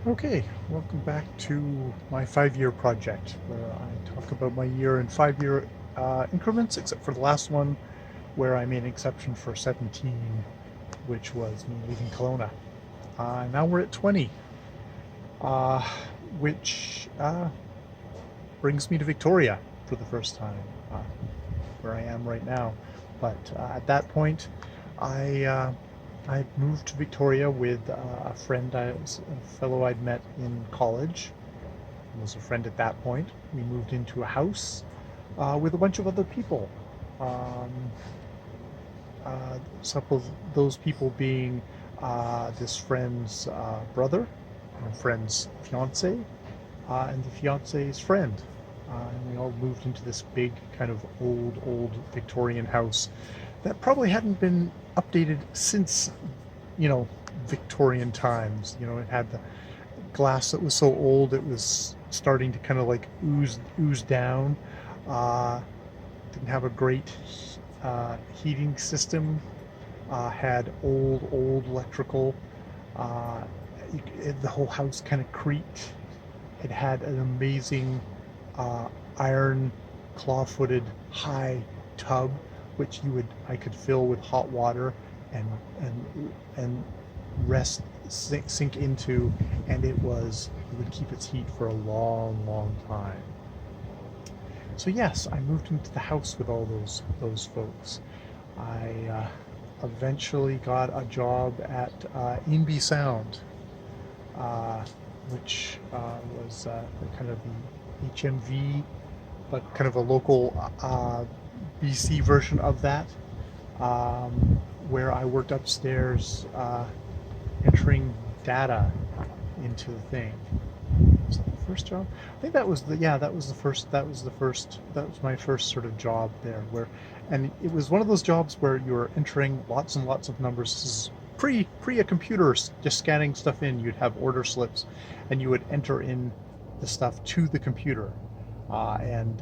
Okay, welcome back to my 5-year project where I talk about my year in 5-year increments, except for the last one where I made an exception for 17, which was me leaving Kelowna. Now we're at 20, uh, which brings me to Victoria for the first time, where I am right now. But at that point, I I moved to Victoria with a friend, a fellow I'd met in college. Was a friend at that point. We moved into a house with a bunch of other people. Um, some of those people being this friend's brother, and friend's fiance, and the fiance's friend. And we all moved into this big, kind of old Victorian house that probably hadn't been updated since, you know, Victorian times. You know, it had the glass that was so old it was starting to kind of like ooze down. Uh, didn't have a great heating system. Had old electrical. Uh, the whole house kind of creaked. It had an amazing iron claw-footed high tub, which I could fill with hot water and and rest sink into, and it would keep its heat for a long time. So yes, I moved into the house with all those folks. I eventually got a job at Inby Sound, uh, which was kind of the HMV, but kind of a local BC version of that, um, where I worked upstairs entering data into the thing. Was that the first job? I think that was the yeah, that was the first that was my first sort of job there where and it was one of those jobs where you were entering lots and lots of numbers. This is pre a computer just scanning stuff in. You'd have order slips and you would enter in the stuff to the computer. And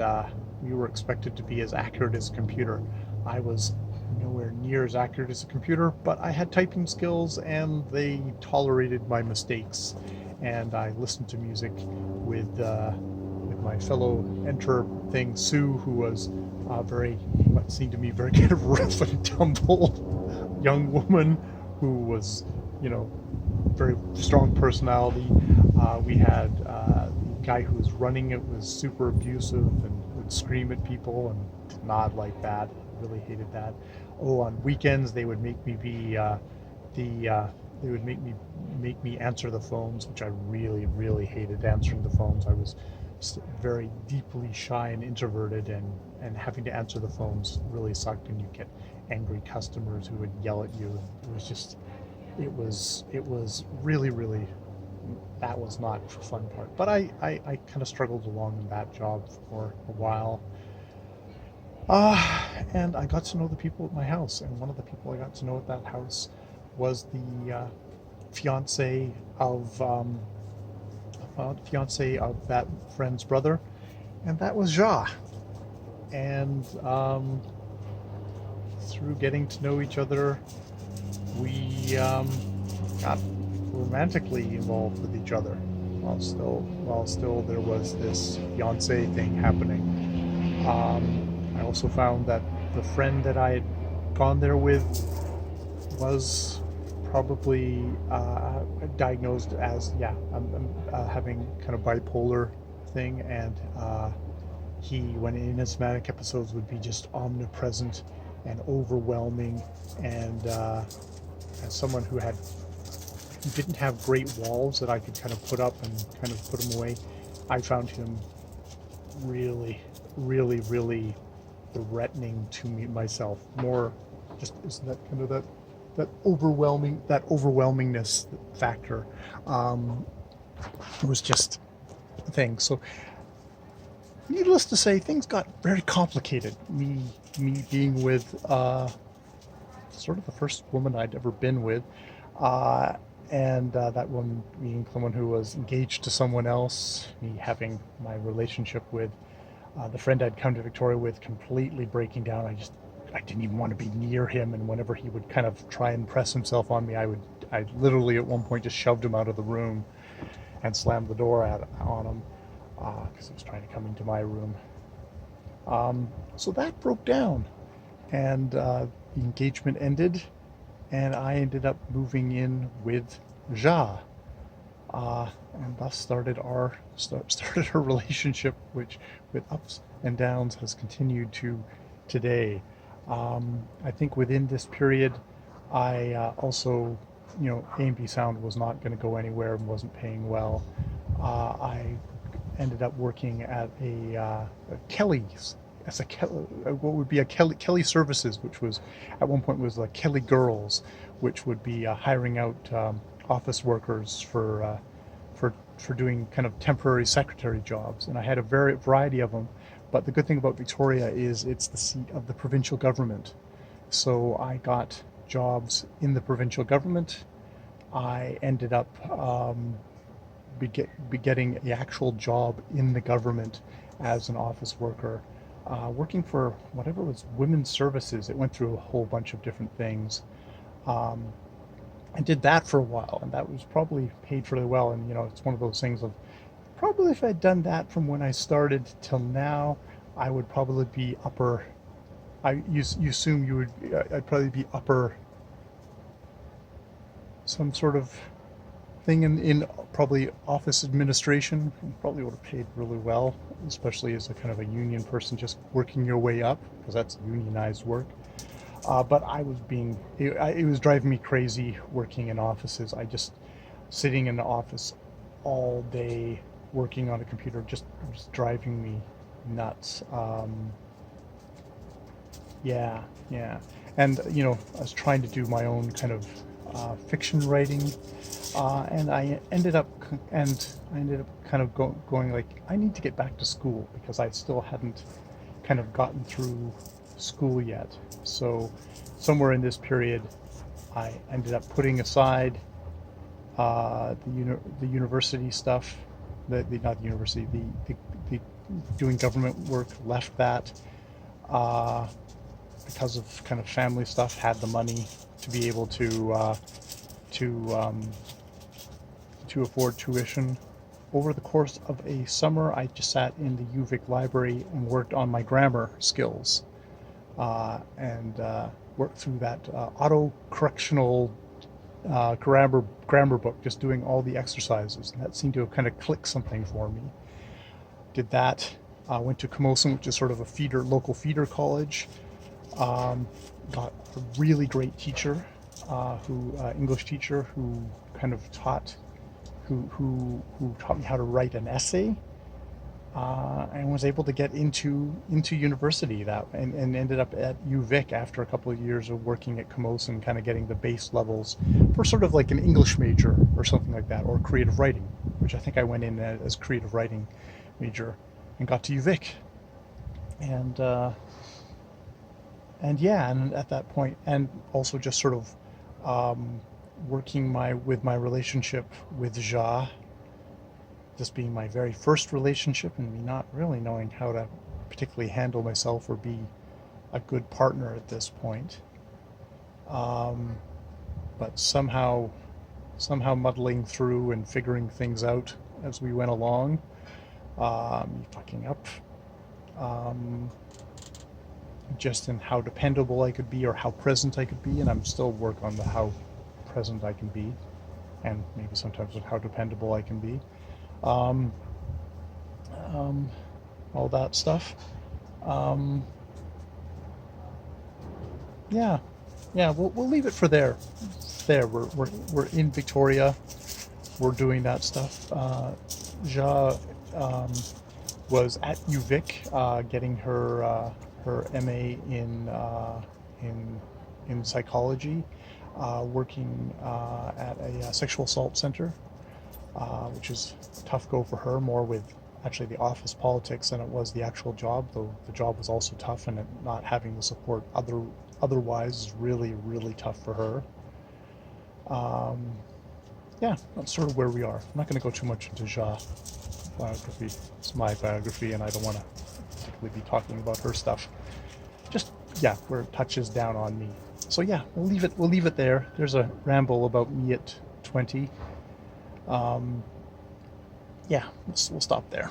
we were expected to be as accurate as a computer. I was nowhere near as accurate as a computer, but I had typing skills and they tolerated my mistakes. And I listened to music with my fellow enter thing Sue, who was very what seemed to me very kind of rough and tumble young woman who was, you know, very strong personality. We had the guy who was running it was super abusive and would scream at people and did not like that. Really hated that. Oh, on weekends they would make me be the they would make me answer the phones, which I really hated answering the phones. I was very deeply shy and introverted, and having to answer the phones really sucked. And you get angry customers who would yell at you. It was just it was really that was not the fun part. But I kind of struggled along in that job for a while. And I got to know the people at my house, and one of the people I got to know at that house was the fiance of that friend's brother, and that was Ja. And through getting to know each other, we got romantically involved with each other, while still there was this fiance thing happening. I also found that the friend that I had gone there with was probably diagnosed as having kind of bipolar thing, and he, when in his manic episodes, would be just omnipresent and overwhelming, and as someone who didn't have great walls that I could kind of put up and kind of put him away, I found him really threatening to me myself. More just isn't that kind of that overwhelmingness factor was just a thing. So needless to say, things got very complicated. Me being with sort of the first woman I'd ever been with, uh, and that woman being someone who was engaged to someone else. Me having my relationship with the friend I'd come to Victoria with completely breaking down. I didn't even want to be near him, and whenever he would kind of try and press himself on me, I literally at one point just shoved him out of the room. and slammed the door on him because he was trying to come into my room. So that broke down, and the engagement ended, and I ended up moving in with Ja, and thus started our relationship, which, with ups and downs, has continued to today. I think within this period, I also, A&B Sound was not going to go anywhere and wasn't paying well. I ended up working at a Kelly's, as a what would be a Kelly Services, which was at one point was like Kelly Girls, which would be hiring out office workers for doing kind of temporary secretary jobs, and I had a variety of them. But the good thing about Victoria is it's the seat of the provincial government, so I got jobs in the provincial government. I ended up be getting the actual job in the government as an office worker, working for whatever was women's services. It went through a whole bunch of different things. Um, I did that for a while, and that was probably paid fairly well. And it's one of those things of probably if I'd done that from when I started till now, I would probably be upper. You assume you would. I'd probably be upper some sort of thing in probably office administration, and probably would have paid really well, especially as a kind of a union person, just working your way up, because that's unionized work. But it was driving me crazy working in offices. I just, sitting in the office all day working on a computer, just driving me nuts. Yeah, yeah. And, I was trying to do my own kind of fiction writing, and I ended up kind of going like, I need to get back to school because I still hadn't kind of gotten through school yet. So somewhere in this period, I ended up putting aside the university stuff, the not the university, the doing government work, left that uh, because of kind of family stuff. Had the money to be able to um, to afford tuition. Over the course of a summer, I just sat in the UVic library and worked on my grammar skills, and worked through that auto-correctional grammar book, just doing all the exercises. And that seemed to have kind of clicked something for me. Did that. Went to Camosun, which is sort of a local feeder college. Got a really great teacher, English teacher, who kind of taught me how to write an essay, and was able to get into university and ended up at UVic after a couple of years of working at Camosun, kind of getting the base levels for sort of like an English major or something like that, or creative writing, which I think I went in as creative writing major, and got to UVic, and yeah, and at that point, and also just sort of working with my relationship with Ja, this being my very first relationship, and me not really knowing how to particularly handle myself or be a good partner at this point. But somehow muddling through and figuring things out as we went along, fucking up, just in how dependable I could be or how present I could be, and I'm still working on the how present I can be, and maybe sometimes with how dependable I can be. Um, all that stuff. Um, yeah, yeah. We'll leave it for there. There, we're in Victoria. We're doing that stuff. Ja was at UVic, getting her MA in psychology, working at a sexual assault center, which is a tough go for her, more with actually the office politics than it was the actual job, though the job was also tough, and not having the support otherwise is really, really tough for her. Yeah, that's sort of where we are. I'm not going to go too much into Ja biography. It's my biography, and I don't want to particularly be talking about her stuff. Just, yeah, where it touches down on me. So yeah, we'll leave it there. There's a ramble about me at 20. yeah, we'll stop there.